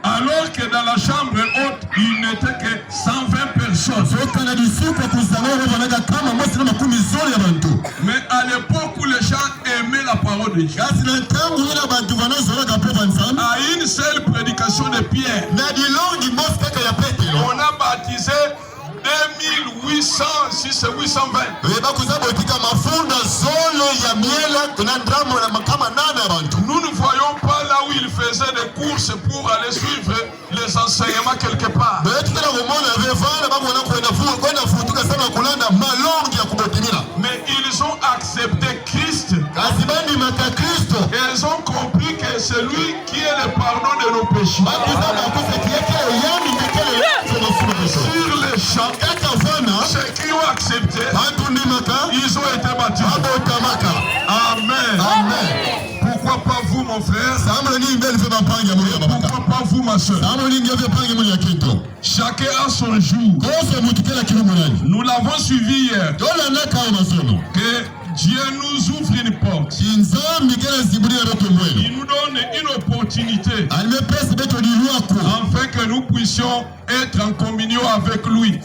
Alors que dans la chambre haute, il n'était que 120 personnes. Mais à l'époque où les gens aimaient la parole de Dieu, à une seule prédication de Pierre, on a baptisé 2800, si c'est 820. Nous ne voyons pas là où il faisait des courses pour aller suivre les enseignements quelque part. Mais ils ont accepté Christ. Et ils ont compris que c'est lui qui est le pardon de nos péchés. Sur les champs, ceux qui ont accepté, ils ont été baptisés. Amen. Pourquoi pas vous, mon frère? Pourquoi pas vous, ma soeur? Chacun a son jour. Nous l'avons suivi hier. Que Dieu nous ouvre une porte. Il nous donne une opportunité afin que nous puissions être en communion avec lui.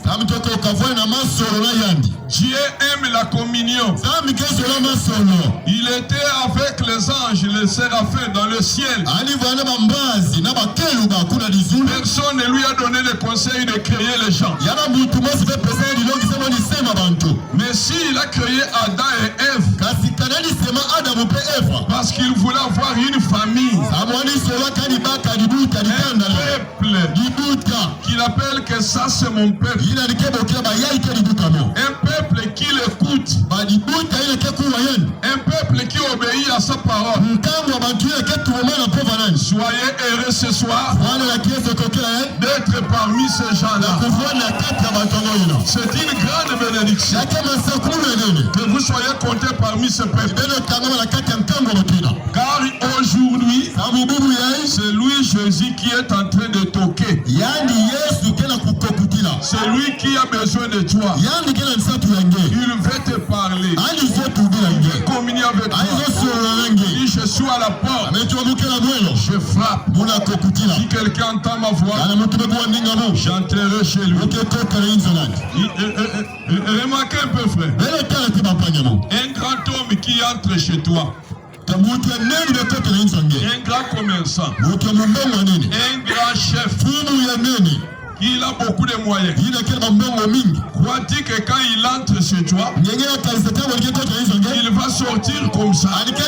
Dieu aime la communion. Il était avec les anges, les séraphins dans le ciel. Personne ne lui a donné le conseil de créer les gens. Mais s'il a créé Adam et Ève, parce qu'il voulait avoir une famille, un peuple qu'il appelle que ça c'est mon peuple, un peuple qui l'écoute, un peuple qui obéit à sa parole. Soyez heureux ce soir d'être parmi ces gens-là. C'est une grande bénédiction que vous soyez comptés parmi ce peuple. Car aujourd'hui, c'est lui Jésus qui est en train de toquer. C'est lui qui a besoin de toi. Il veut te parler. Il veut communier avec toi. Il dit, je suis à la porte. Je frappe. Si quelqu'un entend ma voix, j'entrerai chez lui. Remarquez un peu, frère. Un grand homme qui entre chez toi. Un grand commerçant. Un grand chef. Il a beaucoup de moyens. Crois-tu que quand il entre chez toi, il va sortir comme ça?